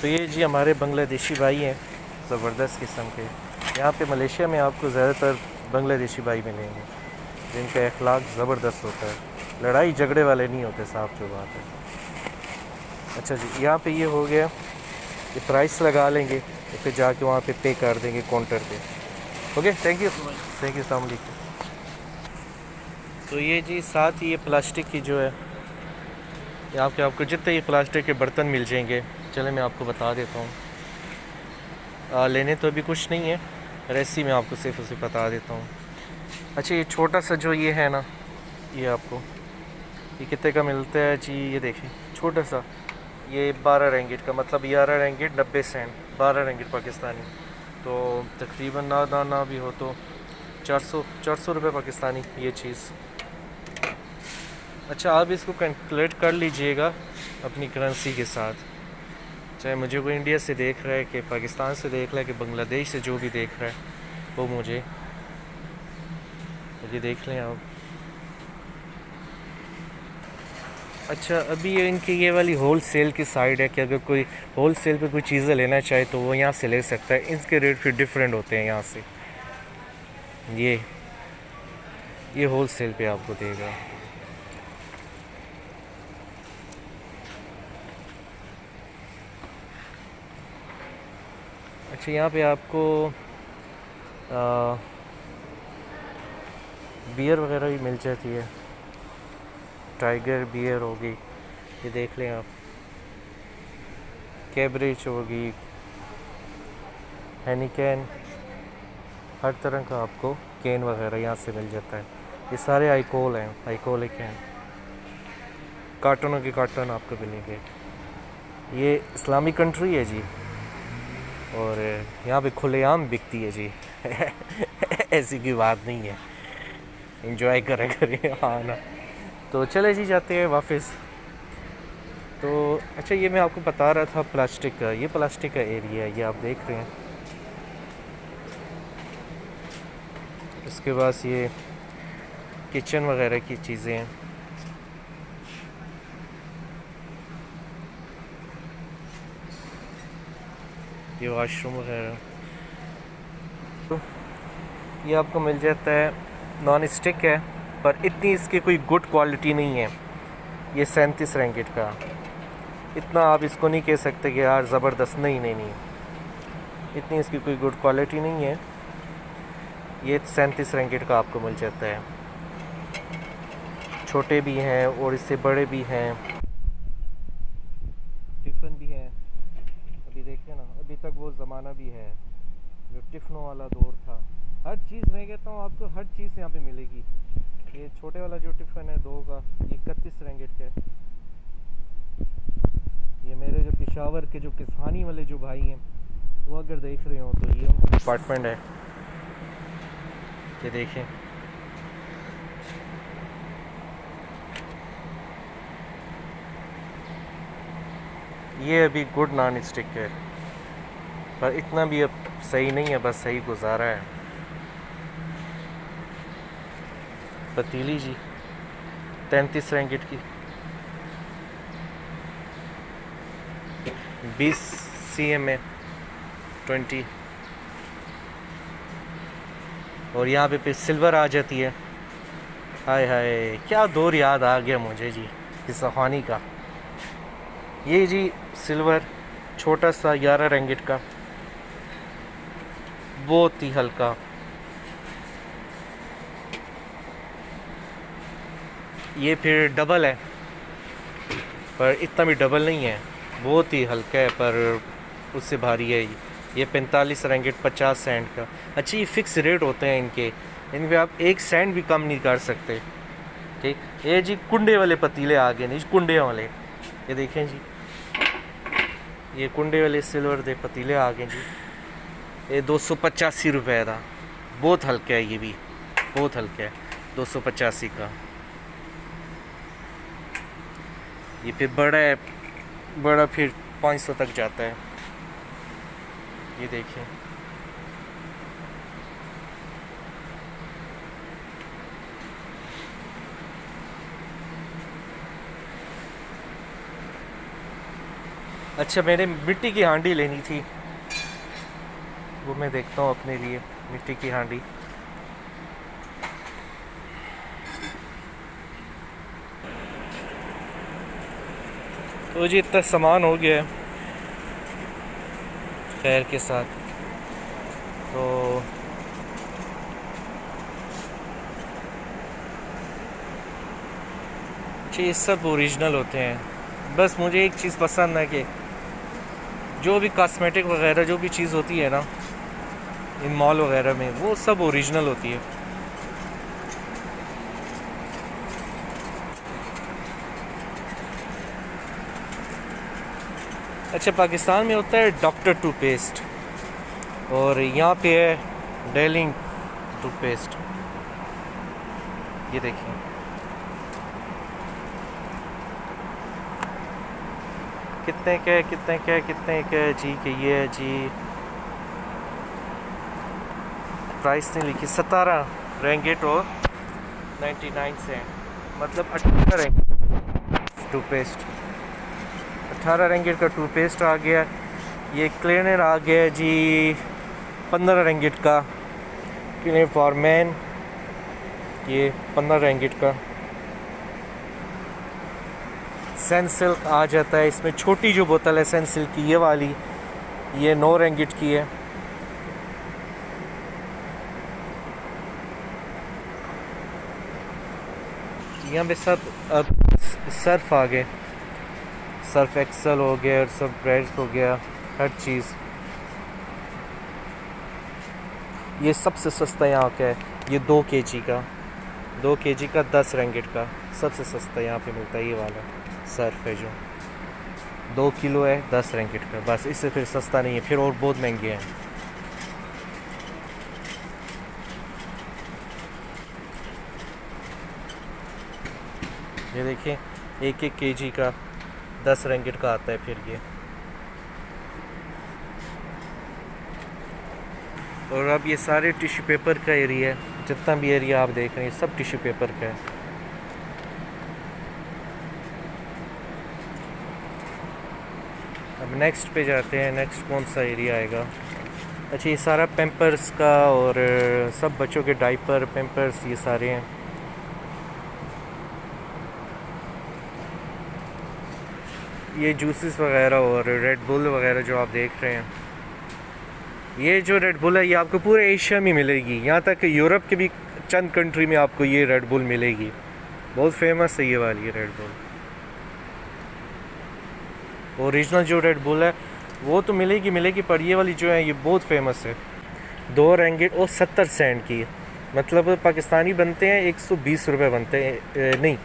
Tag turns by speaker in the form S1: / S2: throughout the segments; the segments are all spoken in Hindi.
S1: तो ये जी हमारे बांग्लादेशी भाई हैं, ज़बरदस्त किस्म के। यहाँ पे मलेशिया में आपको ज़्यादातर बांग्लादेशी भाई मिलेंगे जिनका अखलाक ज़बरदस्त होता है, लड़ाई झगड़े वाले नहीं होते, साफ जो बात है। अच्छा जी, यहाँ पे ये हो गया, ये प्राइस लगा लेंगे तो फिर जाके वहाँ पे पे कर देंगे काउंटर पे। ओके, थैंक यू, अस्सलाम वालेकुम। तो ये जी साथ ही ये प्लास्टिक की जो है, यहाँ पे आपको जितने ये प्लास्टिक के बर्तन मिल जाएंगे, चले मैं आपको बता देता हूँ। लेने तो अभी कुछ नहीं है, रेसिपी मैं आपको सिर्फ उसे बता देता हूँ। अच्छा, ये छोटा सा जो ये है ना, ये आपको ये कितने का मिलता है जी? ये देखें, छोटा सा, ये 12 रिंगिट का, मतलब 11 रिंगिट 90 सेंट, 12 रिंगिट पाकिस्तानी। तो तकरीबन ना भी हो तो 400 रुपये पाकिस्तानी ये चीज़। अच्छा, आप इसको कैलकुलेट कर लीजिएगा अपनी करेंसी के साथ, चाहे मुझे कोई इंडिया से देख रहा है कि पाकिस्तान से देख रहा है कि बांग्लादेश से, जो भी देख रहा है वो मुझे ये देख लें आप। अच्छा, अभी ये इनकी ये वाली होल सेल की साइड है कि अगर कोई होल सेल पर कोई चीज़ें लेना चाहे तो वो यहाँ से ले सकता है। इनके रेट फिर डिफरेंट होते हैं यहाँ से। ये होल सेल पे आपको देगा। अच्छा, यहाँ पे आपको बियर वगैरह भी मिल जाती है, टाइगर बियर होगी, ये देख लें आप, कैब्रिज होगी, हैनिकैन, हर तरह का आपको कैन वगैरह यहाँ से मिल जाता है। ये सारे आइकोल हैं, आइकोलिक हैं, कार्टनों के कार्टन आपको मिलेंगे। ये इस्लामिक कंट्री है जी, और यहाँ पे खुलेआम बिकती है जी ऐसी कोई बात नहीं है, एंजॉय करें हाँ ना। तो चले जी, जाते हैं वापस। तो अच्छा, ये मैं आपको बता रहा था प्लास्टिक का, ये प्लास्टिक का एरिया है, ये आप देख रहे हैं। इसके बाद ये किचन वगैरह की चीज़ें हैं। ये वाशरूम वगैरह, तो ये आपको मिल जाता है। नॉन स्टिक है, पर इतनी इसकी कोई गुड क्वालिटी नहीं है। ये 37 रिंगिट का, इतना आप इसको नहीं कह सकते कि यार ज़बरदस्त, नहीं, इतनी इसकी कोई गुड क्वालिटी नहीं है। ये 37 रिंगिट का आपको मिल जाता है। छोटे भी हैं और इससे बड़े भी हैं, टिफ़िन भी हैं। अभी देखिए ना, अभी तक वो ज़माना भी है जो टिफ़नों वाला दौर था। हर चीज़, मैं कहता हूँ आपको हर चीज़ यहाँ पे मिलेगी। ये छोटे वाला जो टिफ़िन है 2 का, ये 31 रिंगिट का है। ये मेरे जो पेशावर के जो किसानी वाले जो भाई हैं, वो अगर देख रहे हो तो ये उनका अपार्टमेंट है, ये देखें। ये अभी गुड नॉन स्टिक है, पर इतना भी अब सही नहीं है, बस सही गुजारा है। पतीली जी 33 रिंगिट की, 20 cm में 20। और यहाँ पे फिर सिल्वर आ जाती है। हाय हाय, क्या दौर याद आ गया मुझे जी इस सफ़ानी का। ये जी सिल्वर छोटा सा 11 रिंगिट का, बहुत ही हल्का। ये फिर डबल है, पर इतना भी डबल नहीं है, बहुत ही हल्का है, पर उससे भारी है। ये 45 रिंगिट 50 सेंट का। अच्छा, ये फ़िक्स रेट होते हैं इनके, इन पे आप 1 सेंट भी कम नहीं कर सकते। ठीक, ये जी कुंडे वाले पतीले आ गए नहीं, कुंडे वाले, ये देखें जी, ये कुंडे वाले सिल्वर दे पतीले आ गए जी। ये 285 रुपये का, बहुत हल्का है, ये भी बहुत हल्का है, 285 का। ये फिर बड़ा है, बड़ा फिर 500 तक जाता है, ये देखिए। अच्छा, मैंने मिट्टी की हांडी लेनी थी, वो मैं देखता हूँ अपने लिए, मिट्टी की हांडी। तो जी इतना सामान हो गया है खैर के साथ। तो ये सब ओरिजिनल होते हैं। बस मुझे एक चीज़ पसंद है कि जो भी कॉस्मेटिक वगैरह जो भी चीज़ होती है ना इन मॉल वगैरह में, वो सब ओरिजिनल होती है। अच्छा, पाकिस्तान में होता है डॉक्टर टूथपेस्ट और यहाँ पे है डेलिंग टूथपेस्ट। ये देखिए, कितने के जी के ये है जी, प्राइस नहीं लिखी, 17 रेंगेट और 99 सेंट, मतलब 18 रेंगेट टूथपेस्ट। 18 रेंगेट का टूथपेस्ट आ गया। ये क्लीनर आ गया जी 15 रेंगेट का, क्लीनर फॉर मैन, ये 15 रेंगेट का। सनसिल्क आ जाता है इसमें, छोटी जो बोतल है सनसिल्क की, ये वाली, ये 9 रेंगेट की है। यहाँ पे सब अब सर्फ आ गए, सर्फ एक्सल हो गया और सब ब्रांड्स हो गया, हर चीज़। ये सबसे सस्ता यहाँ का है, ये 2 kg का, 2 kg का 10 रेंगेट का, सबसे सस्ता यहाँ पे मिलता है। ये वाला सर्फ है जो 2 किलो है, 10 रेंगेट का, बस, इससे फिर सस्ता नहीं है, फिर और बहुत महंगे हैं। ये देखिए 1-1 kg का 10 रेंगेट का आता है फिर ये। और अब ये सारे टिश्यू पेपर का एरिया है, जितना भी एरिया आप देख रहे हैं सब टिश्यू पेपर का है। अब नेक्स्ट पे जाते हैं, नेक्स्ट कौन सा एरिया आएगा। अच्छा, ये सारा पैम्पर्स का और सब बच्चों के डाइपर, पैम्पर्स, ये सारे हैं। ये जूसेस वगैरह और रेड बुल वगैरह जो आप देख रहे हैं, ये जो रेड बुल है ये आपको पूरे एशिया में मिलेगी, यहाँ तक कि यूरोप के भी चंद कंट्री में आपको ये रेड बुल मिलेगी। बहुत फेमस है ये वाली रेड बुल। ओरिजिनल जो रेड बुल है वो तो मिलेगी, पर ये वाली जो है ये बहुत फेमस है। 2 रेंगेट और 70 सेंट की, मतलब पाकिस्तानी बनते हैं 120 रुपये बनते हैं, नहीं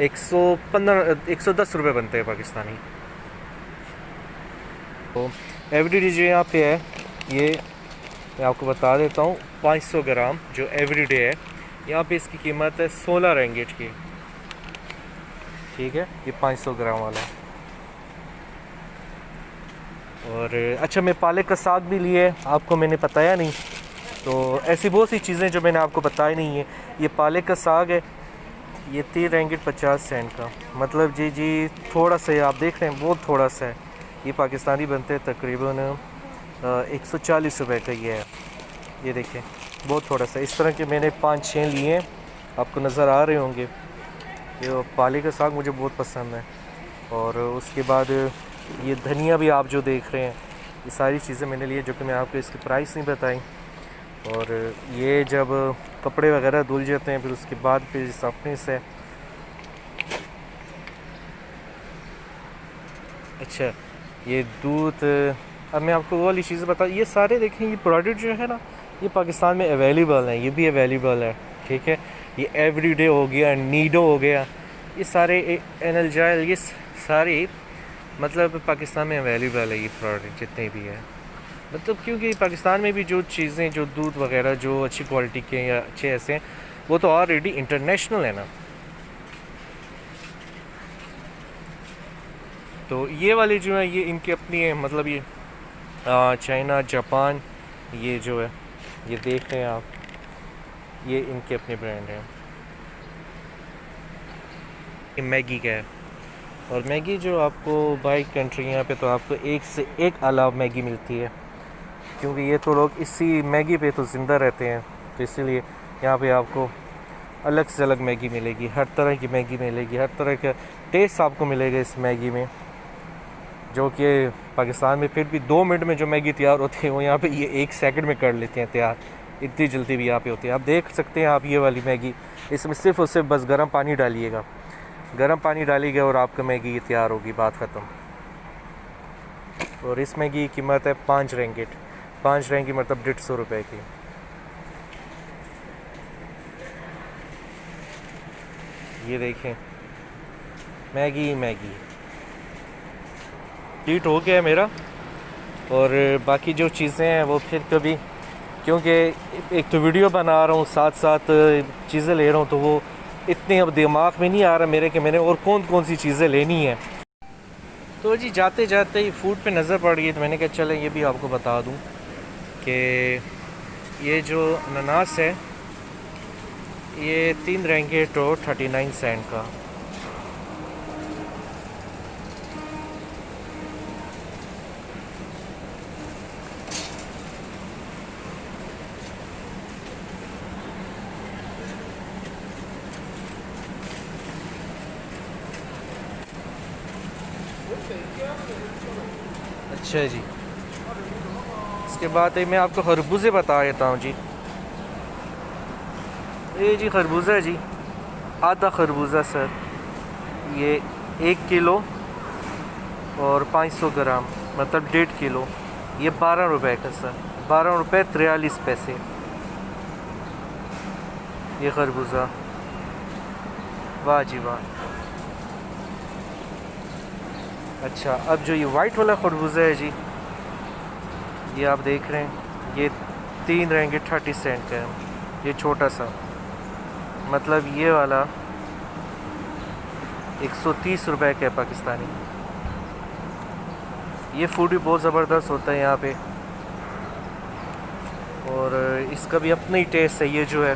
S1: 110 रुपये बनते हैं पाकिस्तानी। तो एवरीडे जो यहाँ पे है, ये मैं आपको बता देता हूँ, 500 ग्राम जो एवरीडे है यहाँ पे इसकी कीमत है 16 रेंगेट की। ठीक है, ये 500 ग्राम वाला है। और अच्छा, मैं पालक का साग भी लिए, आपको मैंने बताया नहीं, तो ऐसी बहुत सी चीज़ें जो मैंने आपको बताई नहीं है। ये पालक का साग है, ये 3 रेंगेट 50 सेंट का, मतलब जी थोड़ा सा है, आप देख रहे हैं बहुत थोड़ा सा है। ये पाकिस्तानी बनते हैं तकरीबन 140 रुपये का ये है। ये देखें बहुत थोड़ा सा, इस तरह के मैंने 5-6 लिए हैं, आपको नज़र आ रहे होंगे। ये पालक का साग मुझे बहुत पसंद है। और उसके बाद ये धनिया भी आप जो देख रहे हैं, ये सारी चीज़ें मैंने लिए, जो कि मैं आपको इसकी प्राइस नहीं बताई। और ये जब कपड़े वगैरह धुल जाते हैं फिर उसके बाद फिर सॉफ्टनेस है। अच्छा, ये दूध, अब मैं आपको वो वाली चीज़ें बता, ये सारे देखें, ये प्रोडक्ट जो है ना ये पाकिस्तान में अवेलेबल है, ये भी अवेलेबल है। ठीक है, ये एवरीडे हो गया, नीडो हो गया, ये सारे एनर्जाइल, ये सारे मतलब पाकिस्तान में अवेलेबल है ये प्रोडक्ट जितने भी है। मतलब क्योंकि पाकिस्तान में भी जो चीज़ें, जो दूध वगैरह जो अच्छी क्वालिटी के या अच्छे ऐसे हैं, वो तो ऑलरेडी इंटरनेशनल है ना। तो ये वाली जो है ये इनकी अपनी है, मतलब ये चाइना, जापान, ये जो है ये देख रहे हैं आप, ये इनके अपने ब्रांड हैं। ये मैगी का है, और मैगी जो आपको बाई कंट्री यहाँ पे तो आपको एक से एक अलाव मैगी मिलती है, क्योंकि ये तो लोग इसी मैगी पे तो ज़िंदा रहते हैं। तो इसीलिए यहाँ पे आपको अलग से अलग मैगी मिलेगी, हर तरह की मैगी मिलेगी, हर तरह का टेस्ट आपको मिलेगा इस मैगी में, जो कि पाकिस्तान में फिर भी 2 मिनट में जो मैगी तैयार होती है वो यहाँ पे ये 1 सेकंड में कर लेते हैं तैयार। इतनी जल्दी भी यहाँ पे होती है। आप देख सकते हैं आप ये वाली मैगी, इसमें सिर्फ और सिर्फ बस गर्म पानी डालिएगा, गर्म पानी डालिएगा और आपका मैगी तैयार होगी, बात ख़त्म। और इस मैगी की कीमत है 5 रिंगिट। 5 रिंगिट मतलब 150 रुपये की। ये देखें मैगी मैगी हीट हो गया है मेरा। और बाकी जो चीज़ें हैं वो फिर कभी, क्योंकि एक तो वीडियो बना रहा हूँ साथ साथ चीज़ें ले रहा हूँ, तो वो इतने अब दिमाग में नहीं आ रहा मेरे कि मैंने और कौन कौन सी चीज़ें लेनी है। तो जी जाते जाते ही फूड पे नज़र पड़ गई, तो मैंने कहा चले ये भी आपको बता दूँ कि ये जो अनानास है ये 3 रिंगिट और 39 सेंट का। अच्छा जी, इसके बाद मैं आपको खरबूजे बता देता हूँ जी। ये जी खरबूजा है जी, आधा खरबूजा सर, ये 1 किलो और 500 ग्राम मतलब 1.5 किलो, ये 12 रुपए का सर, 12 रुपये 43 पैसे ये खरबूजा। वाह जी वाह। अच्छा, अब जो ये वाइट वाला खरबूजा है जी, ये आप देख रहे हैं, ये 3 रिंगिट 30 सेंट का है। ये छोटा सा, मतलब ये वाला 130 रुपए का है पाकिस्तानी। ये फूड भी बहुत ज़बरदस्त होता है यहाँ पे, और इसका भी अपना ही टेस्ट है। ये जो है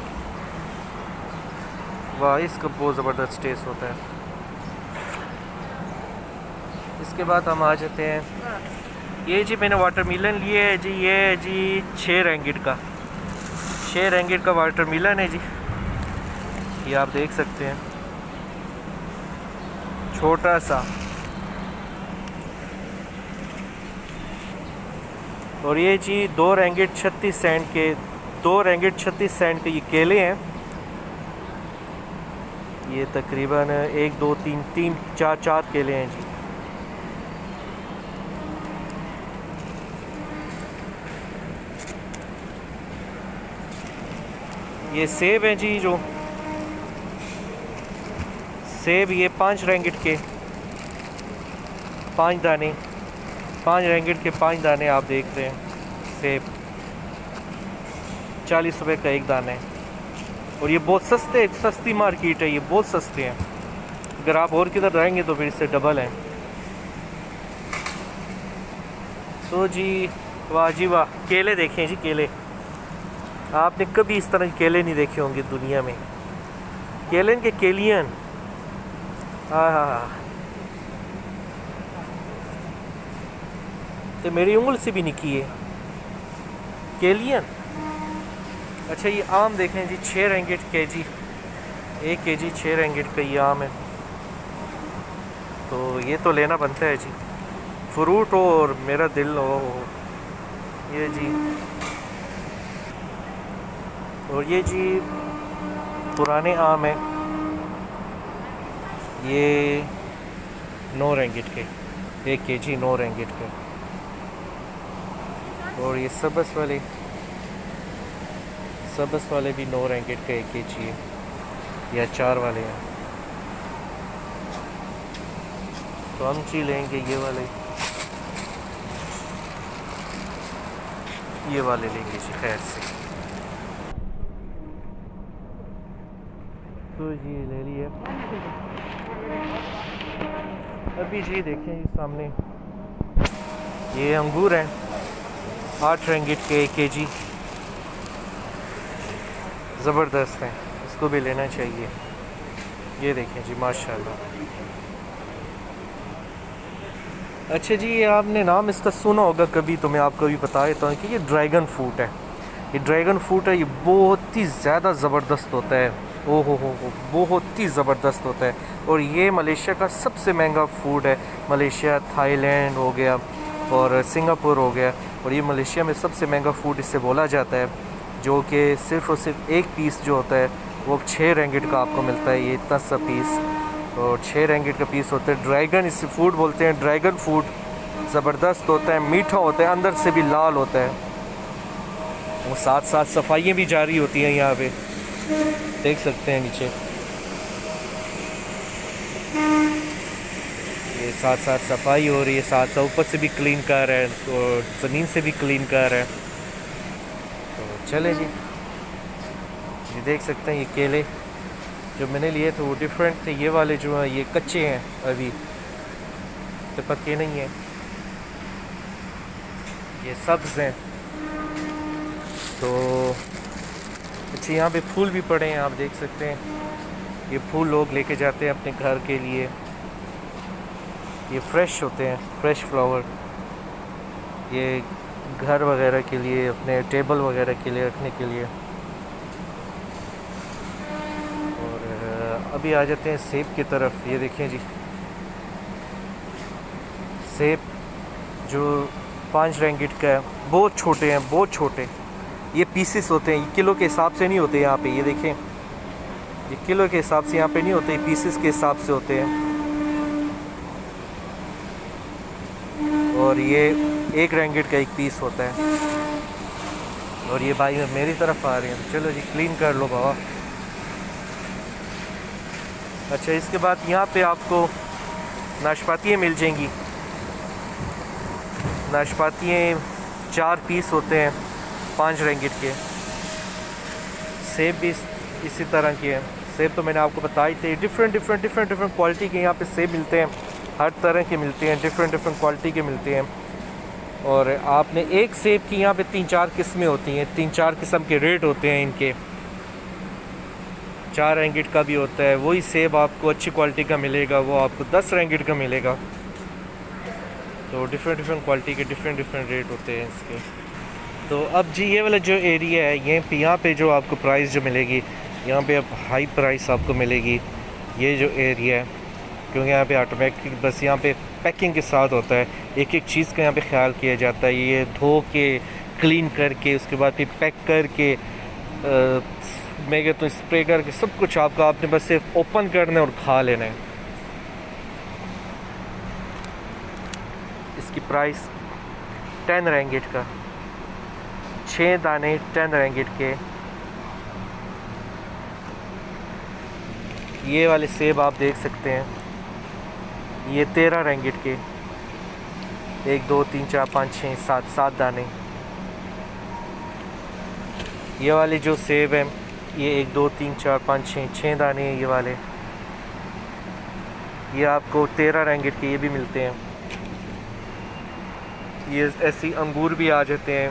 S1: वाह, इसका बहुत ज़बरदस्त टेस्ट होता है। इसके बाद हम आ जाते हैं, ये जी मैंने वाटरमेलन लिए है जी, ये है जी 6 रिंगिट का, 6 रिंगिट का वाटरमेलन है जी। ये आप देख सकते हैं, छोटा सा। और ये जी 2 रिंगिट 36 सेंट के, 2 रिंगिट 36 सेंट के ये केले हैं। ये तकरीबन 1 2 3 3 4 4 केले हैं जी। ये सेब हैं जी, जो सेब ये 5 रिंगिट के 5 दाने, 5 रिंगिट के 5 दाने आप देख रहे हैं। सेब 40 रुपये का एक दाना है, और ये बहुत सस्ते, सस्ती मार्केट है, ये बहुत सस्ते हैं। अगर आप और किधर जाएंगे तो फिर इससे डबल हैं। तो जी वाह जी वाह, केले देखें जी, केले आपने कभी इस तरह के केले नहीं देखे होंगे दुनिया में। केलन के केलियन, हाँ हाँ हाँ, तो मेरी उंगल से भी निकी है केलियन। अच्छा, ये आम देखें जी, 6 रिंगिट के जी, 1 केजी 6 रिंगिट का ये आम है। तो ये तो लेना बनता है जी, फ्रूट हो और मेरा दिल हो। ये जी, और ये जी पुराने आम है, ये 9 रिंगिट के, 1 केजी 9 रिंगिट के। और ये सबस वाले भी 9 रिंगिट का 1 केजी है, या 4 वाले हैं। तो हम ची लेंगे ये वाले लेंगे जी, खैर से। तो जी ले लिए। अभी जी देखें ये सामने, ये अंगूर हैं 8 रिंगिट के 1 केजी, ज़बरदस्त हैं, इसको भी लेना चाहिए। ये देखें जी माशाल्लाह, अच्छा जी, ये आपने नाम इसका सुना होगा कभी, तो मैं आपको भी बता देता हूँ कि ये ड्रैगन फ्रूट है। ये ड्रैगन फ्रूट है, ये बहुत ही ज़्यादा ज़बरदस्त होता है। ओ हो, बहुत ही ज़बरदस्त होता है। और ये मलेशिया का सबसे महंगा फूड है। मलेशिया, थाईलैंड हो गया और सिंगापुर हो गया, और ये मलेशिया में सबसे महंगा फूड इससे बोला जाता है। जो कि सिर्फ़ और सिर्फ एक पीस जो होता है वो 6 रिंगिट का आपको मिलता है। ये इतना सा पीस, और 6 रिंगिट का पीस होता है। ड्रैगन इसे फूड बोलते हैं। ड्रैगन फूड ज़बरदस्त होता है, मीठा होता है, अंदर से भी लाल होता है। वो साथ साथ सफाइयाँ भी जारी होती हैं यहाँ पे, देख सकते हैं नीचे। ये साथ साथ सफाई हो रही है, साथ साथ ऊपर से भी क्लीन कर रहा है और ज़मीन से भी क्लीन कर रहा है। तो चले जी, ये देख सकते हैं ये केले जो मैंने लिए थे वो डिफरेंट थे। ये वाले जो हैं ये कच्चे हैं, अभी तो पक्के नहीं हैं। ये सब्ज़ हैं। तो अच्छा, यहाँ पे फूल भी पड़े हैं, आप देख सकते हैं। ये फूल लोग लेके जाते हैं अपने घर के लिए। ये फ्रेश होते हैं, फ्रेश फ्लावर। ये घर वगैरह के लिए, अपने टेबल वगैरह के लिए रखने के लिए। और अभी आ जाते हैं सेब की तरफ। ये देखें जी, सेब जो 5 रिंगिट का है, बहुत छोटे हैं, बहुत छोटे। ये पीसेस होते हैं, ये किलो के हिसाब से नहीं होते यहाँ पे। ये देखें, ये किलो के हिसाब से यहाँ पे नहीं होते, पीसेस के हिसाब से होते हैं। और ये 1 रिंगिट का एक पीस होता है। और ये भाई मेरी तरफ आ रहे हैं। चलो जी, क्लीन कर लो बाबा। अच्छा, इसके बाद यहाँ पे आपको नाशपातियाँ मिल जाएंगी। नाशपातियाँ 4 पीस होते हैं 5 रिंगिट के। सेब भी इसी तरह के हैं। सेब तो मैंने आपको बताई थे। डिफरेंट क्वालिटी के यहाँ पे सेब मिलते हैं, हर तरह के मिलते हैं, डिफरेंट क्वालिटी के मिलते हैं। और आपने एक सेब की यहाँ पे 3-4 किस्में होती हैं, 3-4 किस्म के रेट होते हैं इनके। 4 रिंगिट का भी होता है। वही सेब आपको अच्छी क्वालिटी का मिलेगा, वो आपको 10 रिंगिट का मिलेगा। तो डिफरेंट क्वालिटी के डिफरेंट रेट होते हैं इसके। तो अब जी, ये वाला जो एरिया है, यहाँ पे जो आपको प्राइस जो मिलेगी, यहाँ पे अब हाई प्राइस आपको मिलेगी। ये जो एरिया है, क्योंकि यहाँ पे ऑटोमेटिक बस यहाँ पे पैकिंग के साथ होता है। एक एक चीज़ का यहाँ पे ख्याल किया जाता है। ये धो के, क्लीन करके, उसके बाद फिर पैक करके, मैं कहता हूँ स्प्रे करके, सब कुछ आपने बस सिर्फ ओपन करना है और खा लेना है। इसकी प्राइस 10 रिंगिट का, 6 दाने 10 रिंगिट के। ये वाले सेब आप देख सकते हैं, ये 13 रिंगिट के। 1 2 3 4 5 6 7 दाने। ये वाले जो सेब हैं, ये 1 2 3 4 5 6 दाने हैं ये वाले। ये आपको 13 रिंगिट के ये भी मिलते हैं। ये ऐसी अंगूर भी आ जाते हैं,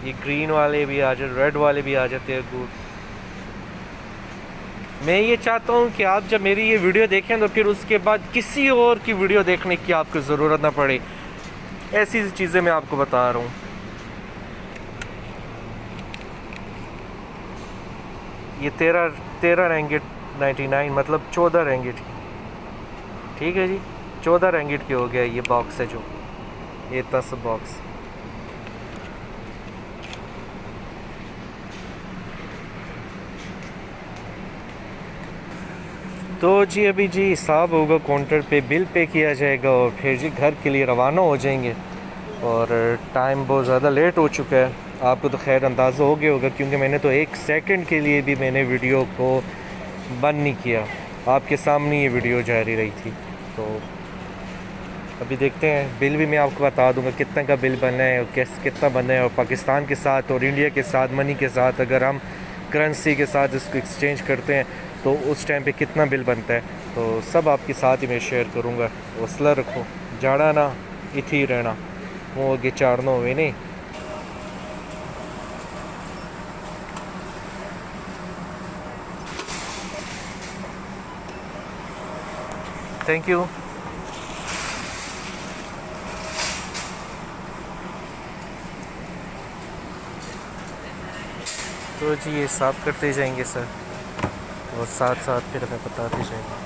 S1: ये ग्रीन वाले भी आ जाते, रेड वाले भी आ जाते हैं अंगूर। मैं ये चाहता हूँ कि आप जब मेरी ये वीडियो देखें तो फिर उसके बाद किसी और की वीडियो देखने की आपको ज़रूरत ना पड़े। ऐसी चीज़ें मैं आपको बता रहा हूँ। ये 13 रिंगिट 99, मतलब 14 रिंगिट। ठीक है जी, 14 रिंगिट की हो गया ये बॉक्स है, जो ये 10 बॉक्स। तो जी अभी जी हिसाब होगा काउंटर पे, बिल पे किया जाएगा और फिर जी घर के लिए रवाना हो जाएंगे। और टाइम बहुत ज़्यादा लेट हो चुका है, आपको तो खैर अंदाज़ा हो गया होगा, क्योंकि मैंने तो 1 सेकंड के लिए भी मैंने वीडियो को बंद नहीं किया, आपके सामने ये वीडियो जारी रही थी। तो अभी देखते हैं, बिल भी मैं आपको बता दूंगा कितना का बिल बना है और कितना बना है। और पाकिस्तान के साथ और इंडिया के साथ मनी के साथ अगर हम करेंसी के साथ इसको एक्सचेंज करते हैं तो उस टाइम पे कितना बिल बनता है, तो सब आपके साथ ही मैं शेयर करूँगा। हौसला रखो, जाना ना इथे ही रहना, वो अगे चाड़ना हुए नहीं। Thank you. तो जी ये साफ़ करते जाएंगे सर, और साथ साथ फिर हमें बताते जाएंगे।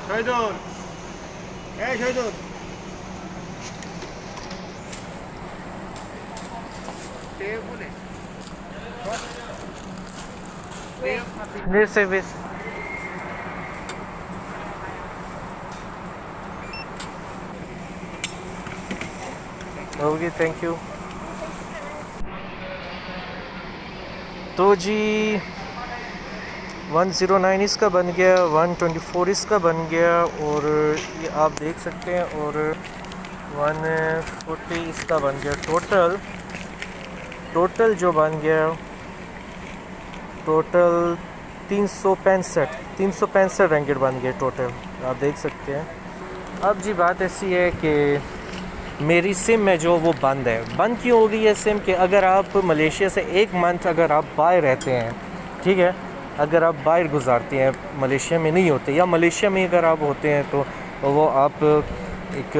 S2: শহীদুল, এই Shahidul,
S1: This is okay, thank you. तो जी 109 इसका बन गया, 124 इसका बन गया, और ये आप देख सकते हैं, और 140 इसका बन गया। टोटल जो बन गया, टोटल 365 रिंगिट बन गए टोटल, आप देख सकते हैं। अब जी बात ऐसी है कि मेरी सिम है जो वो बंद है। बंद क्यों हो गई है सिम? कि अगर आप मलेशिया से एक मंथ अगर आप बाहर रहते हैं, ठीक है, अगर आप बाहर गुजारते हैं, मलेशिया में नहीं होते, या मलेशिया में अगर आप होते हैं, तो वो आप एक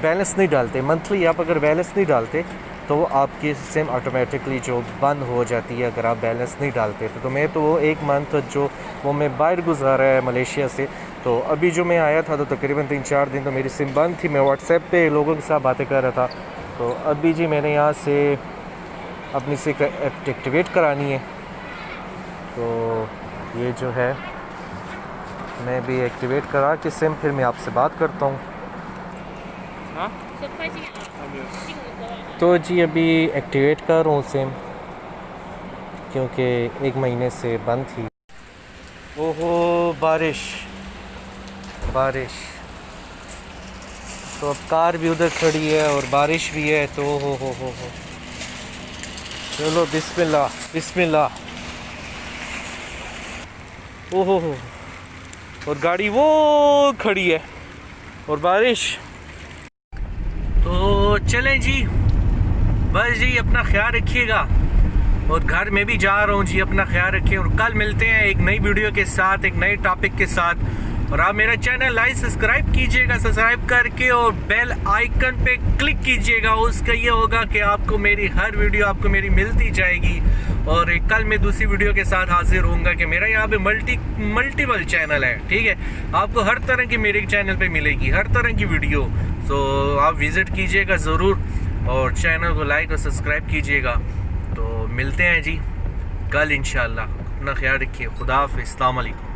S1: बैलेंस नहीं डालते मंथली, आप अगर बैलेंस नहीं डालते तो वो आपकी सिम ऑटोमेटिकली जो बंद हो जाती है अगर आप बैलेंस नहीं डालते। तो मैं तो वो एक मंथ जो वो मैं बाहर गुजारा है मलेशिया से, तो अभी जो मैं आया था तो तकरीबन 3-4 दिन तो मेरी सिम बंद थी। मैं व्हाट्सएप पे लोगों के साथ बातें कर रहा था। तो अभी जी मैंने यहाँ से अपनी सिम एक्टिवेट करानी है, तो ये जो है मैं भी एक्टिवेट करा के सिम फिर मैं आपसे बात करता हूँ। तो जी अभी एक्टिवेट कर रहा हूँ सिम, क्योंकि 1 महीने से बंद थी। ओहो बारिश, तो अब कार भी उधर खड़ी है और बारिश भी है, तो हो चलो बिस्मिल्लाह। ओहो हो, और गाड़ी वो खड़ी है और बारिश। तो चलें जी, बस जी अपना ख्याल रखिएगा, और घर में भी जा रहा हूँ जी, अपना ख्याल रखिए, और कल मिलते हैं एक नई वीडियो के साथ, एक नए टॉपिक के साथ। और आप मेरा चैनल लाइक सब्सक्राइब कीजिएगा, सब्सक्राइब करके और बेल आइकन पे क्लिक कीजिएगा। उसका ये होगा कि आपको मेरी हर वीडियो आपको मेरी मिलती जाएगी। और कल मैं दूसरी वीडियो के साथ हाजिर होऊंगा कि मेरा यहाँ पे मल्टीपल चैनल है, ठीक है, आपको हर तरह की मेरे चैनल पे मिलेगी, हर तरह की वीडियो। तो आप विज़िट कीजिएगा ज़रूर, और चैनल को लाइक और सब्सक्राइब कीजिएगा। तो मिलते हैं जी कल इंशाल्लाह। अपना ख्याल रखिए। खुदा हाफ़िज़, अस्सलाम वालेकुम।